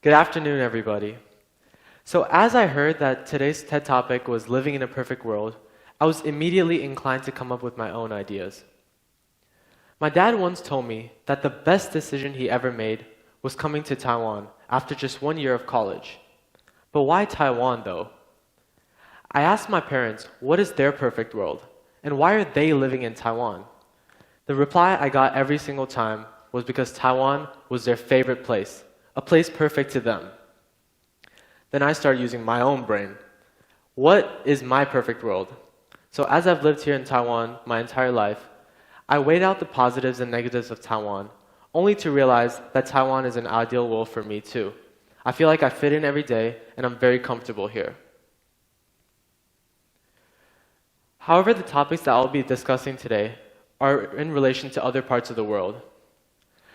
Good afternoon, everybody. So as I heard that today's TED topic was living in a perfect world, I was immediately inclined to come up with my own ideas. My dad once told me that the best decision he ever made was coming to Taiwan after just 1 year of college. But why Taiwan, though? I asked my parents what is their perfect world, and why are they living in Taiwan? The reply I got every single time was because Taiwan was their favorite place, a place perfect to them. Then I started using my own brain. What is my perfect world? So as I've lived here in Taiwan my entire life, I weighed out the positives and negatives of Taiwan, only to realize that Taiwan is an ideal world for me too. I feel like I fit in every day, and I'm very comfortable here. However, the topics that I'll be discussing today are in relation to other parts of the world.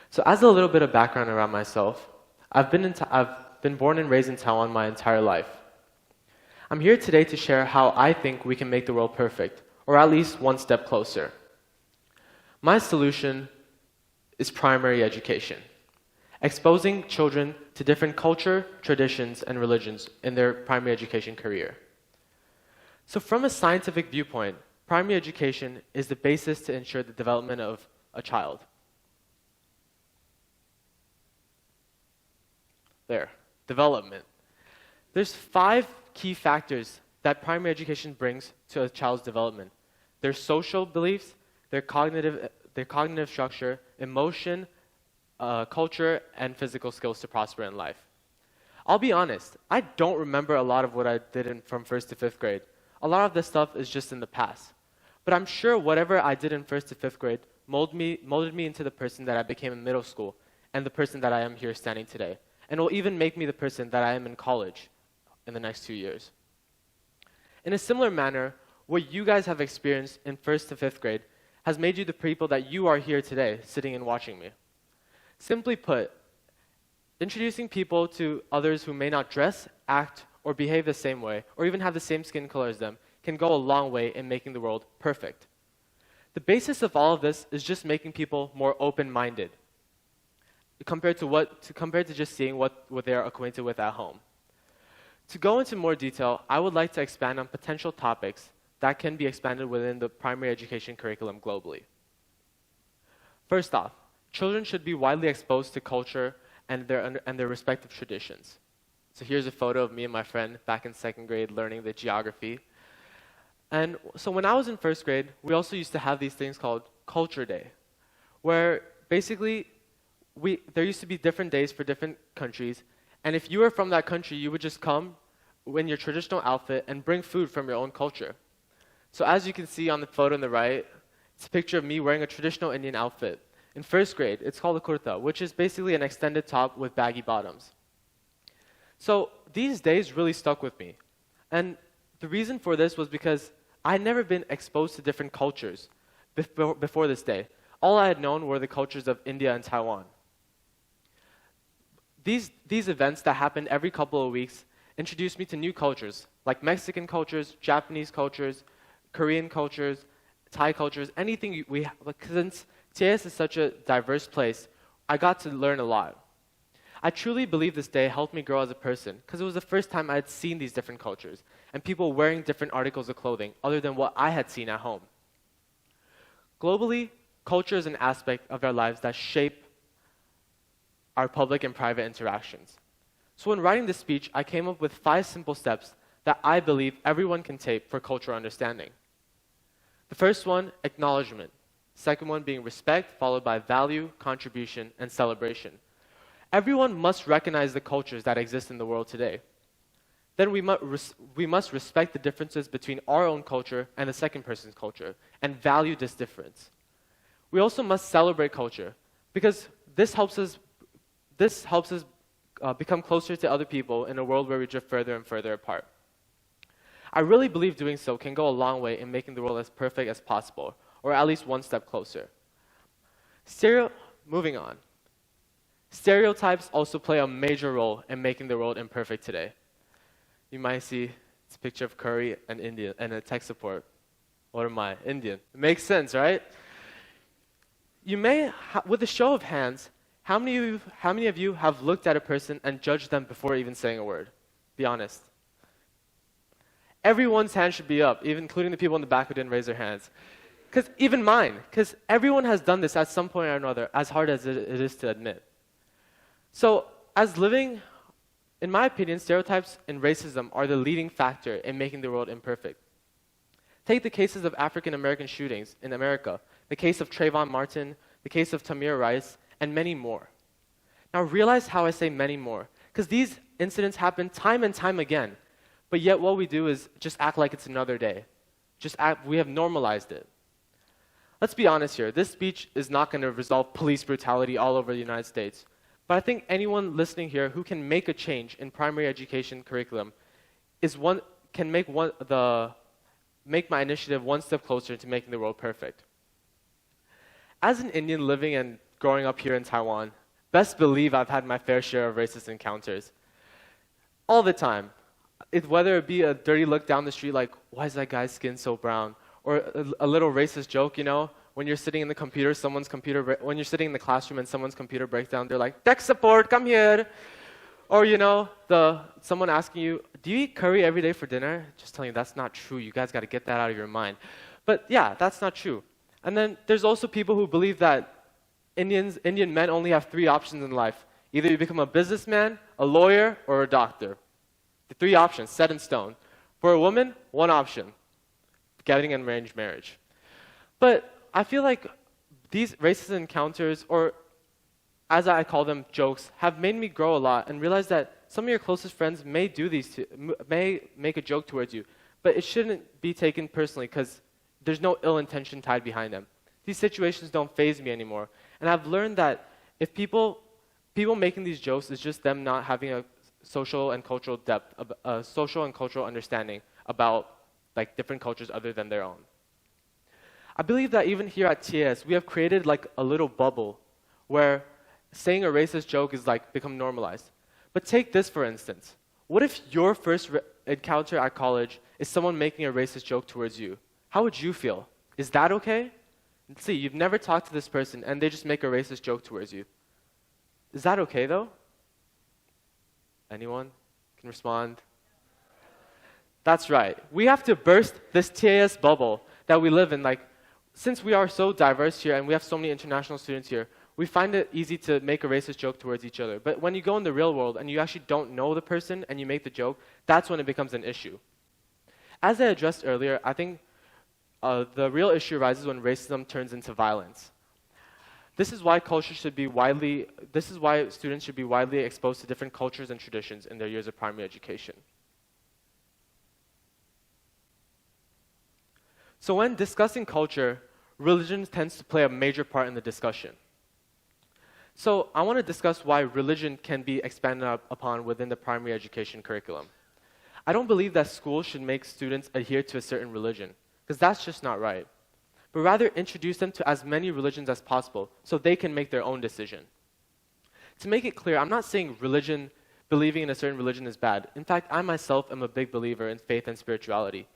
So as a little bit of background around myself, I've been born and raised in Taiwan my entire life. I'm here today to share how I think we can make the world perfect, or at least one step closer. My solution is primary education, exposing children to different culture, traditions, and religions in their primary education career. So from a scientific viewpoint, primary education is the basis to ensure the development of a child. Development. There's 5 key factors that primary education brings to a child's development. Their social beliefs, their cognitive structure, emotion, culture, and physical skills to prosper in life. I'll be honest, I don't remember a lot of what I did from 1st to 5th grade. A lot of this stuff is just in the past. But I'm sure whatever I did in 1st to 5th grade molded me into the person that I became in middle school and the person that I am here standing today. And will even make me the person that I am in college in the next 2 years. In a similar manner, what you guys have experienced in 1st to 5th grade has made you the people that you are here today, sitting and watching me. Simply put, introducing people to others who may not dress, act, or behave the same way, or even have the same skin color as them, can go a long way in making the world perfect. The basis of all of this is just making people more open-minded, compared to just seeing what they are acquainted with at home. To go into more detail, I would like to expand on potential topics that can be expanded within the primary education curriculum globally. First off, children should be widely exposed to culture and their respective traditions. So here's a photo of me and my friend back in 2nd grade learning the geography. And so when I was in 1st grade, we also used to have these things called Culture Day, where basically there used to be different days for different countries, and if you were from that country, you would just come in your traditional outfit and bring food from your own culture. So as you can see on the photo on the right, it's a picture of me wearing a traditional Indian outfit. In 1st grade, it's called a kurta, which is basically an extended top with baggy bottoms. So these days really stuck with me. And the reason for this was because I had never been exposed to different cultures before this day. All I had known were the cultures of India and Taiwan. These events that happened every couple of weeks introduced me to new cultures, like Mexican cultures, Japanese cultures, Korean cultures, Thai cultures, anything since TS is such a diverse place, I got to learn a lot. I truly believe this day helped me grow as a person, because it was the first time I had seen these different cultures, and people wearing different articles of clothing, other than what I had seen at home. Globally, culture is an aspect of our lives that shape our public and private interactions. So when writing this speech, I came up with 5 simple steps that I believe everyone can take for cultural understanding. The first one, acknowledgement. Second one being respect, followed by value, contribution, and celebration. Everyone must recognize the cultures that exist in the world today. Then we must respect the differences between our own culture and the second person's culture, and value this difference. We also must celebrate culture, because this helps us become closer to other people in a world where we drift further and further apart. I really believe doing so can go a long way in making the world as perfect as possible, or at least one step closer. Moving on. Stereotypes also play a major role in making the world imperfect today. You might see this picture of curry and Indian and a tech support. What am I? Indian. It makes sense, right? You may, with a show of hands, How many of you have looked at a person and judged them before even saying a word? Be honest. Everyone's hand should be up, even including the people in the back who didn't raise their hands. Even mine, because everyone has done this at some point or another, as hard as it is to admit. So, in my opinion, stereotypes and racism are the leading factor in making the world imperfect. Take the cases of African American shootings in America, the case of Trayvon Martin, the case of Tamir Rice, and many more. Now realize how I say many more, because these incidents happen time and time again, but yet what we do is just act like it's another day. We have normalized it. Let's be honest here, this speech is not going to resolve police brutality all over the United States. But I think anyone listening here who can make a change in primary education curriculum can make my initiative one step closer to making the world perfect. As an Indian living and growing up here in Taiwan, best believe I've had my fair share of racist encounters. All the time. Whether it be a dirty look down the street like, why is that guy's skin so brown? Or a little racist joke, when you're sitting in the when you're sitting in the classroom and someone's computer breaks down, they're like, tech support, come here. Or, someone asking you, do you eat curry every day for dinner? Just telling you, that's not true. You guys got to get that out of your mind. But yeah, that's not true. And then there's also people who believe that Indian men only have 3 options in life. Either you become a businessman, a lawyer, or a doctor. The 3 options, set in stone. For a woman, 1 option, getting an arranged marriage. But I feel like these racist encounters, or as I call them, jokes, have made me grow a lot and realize that some of your closest friends may make a joke towards you, but it shouldn't be taken personally because there's no ill intention tied behind them. These situations don't faze me anymore. And I've learned that if people making these jokes is just them not having a social and cultural depth, a social and cultural understanding about different cultures other than their own. I believe that even here at TAS, we have created a little bubble where saying a racist joke is become normalized. But take this for instance. What if your first encounter at college is someone making a racist joke towards you? How would you feel? Is that okay? Let's see, you've never talked to this person and they just make a racist joke towards you. Is that okay though? Anyone can respond? That's right. We have to burst this TAS bubble that we live in. Since we are so diverse here and we have so many international students here, we find it easy to make a racist joke towards each other. But when you go in the real world and you actually don't know the person and you make the joke, that's when it becomes an issue. As I addressed earlier, I think the real issue arises when racism turns into violence. This is why students should be widely exposed to different cultures and traditions in their years of primary education. So when discussing culture, religion tends to play a major part in the discussion. So I want to discuss why religion can be expanded upon within the primary education curriculum. I don't believe that schools should make students adhere to a certain religion, because that's just not right. But rather introduce them to as many religions as possible so they can make their own decision. To make it clear, I'm not saying believing in a certain religion is bad. In fact, I myself am a big believer in faith and spirituality.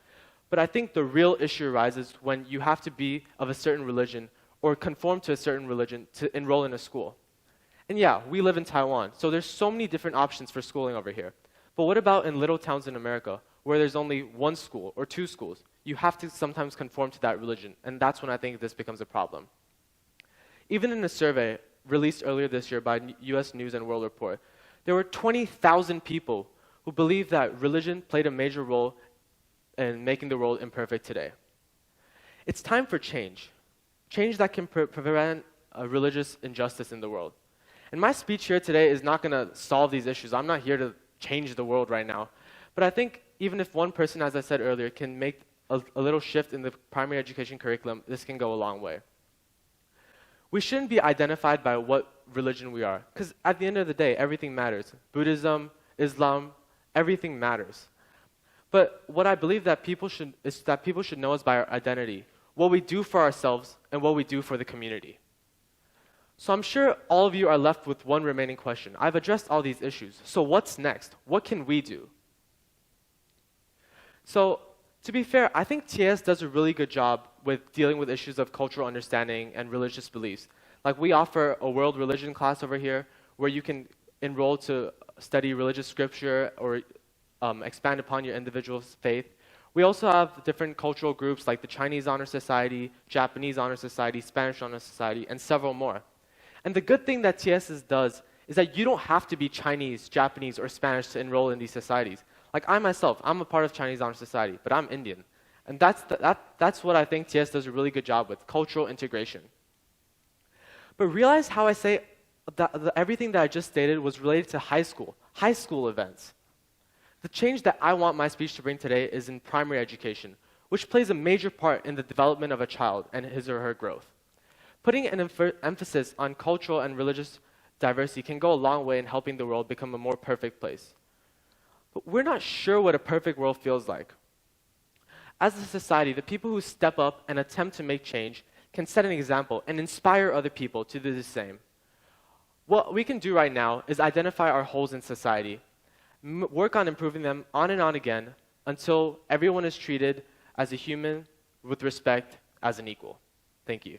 But I think the real issue arises when you have to be of a certain religion or conform to a certain religion to enroll in a school. And yeah, we live in Taiwan, so there's so many different options for schooling over here. But what about in little towns in America where there's only 1 school or 2 schools? You have to sometimes conform to that religion, and that's when I think this becomes a problem. Even in a survey released earlier this year by US News and World Report, there were 20,000 people who believed that religion played a major role in making the world imperfect today. It's time for change. Change that can prevent religious injustice in the world. And my speech here today is not going to solve these issues. I'm not here to change the world right now. But I think even if one person, as I said earlier, can make a little shift in the primary education curriculum, this can go a long way. We shouldn't be identified by what religion we are, because at the end of the day, everything matters. Buddhism, Islam, everything matters. But what I believe that people should know is by our identity, what we do for ourselves and what we do for the community. So I'm sure all of you are left with one remaining question. I've addressed all these issues. So what's next? What can we do? So to be fair, I think TAS does a really good job with dealing with issues of cultural understanding and religious beliefs. Like we offer a world religion class over here where you can enroll to study religious scripture or expand upon your individual faith. We also have different cultural groups like the Chinese Honor Society, Japanese Honor Society, Spanish Honor Society, and several more. And the good thing that TSS does is that you don't have to be Chinese, Japanese, or Spanish to enroll in these societies. Like I myself, I'm a part of Chinese Honor Society, but I'm Indian. And that's what I think TS does a really good job with, cultural integration. But realize how I say that everything that I just stated was related to high school events. The change that I want my speech to bring today is in primary education, which plays a major part in the development of a child and his or her growth. Putting an emphasis on cultural and religious diversity can go a long way in helping the world become a more perfect place. But we're not sure what a perfect world feels like. As a society, the people who step up and attempt to make change can set an example and inspire other people to do the same. What we can do right now is identify our holes in society, work on improving them on and on again until everyone is treated as a human with respect as an equal. Thank you.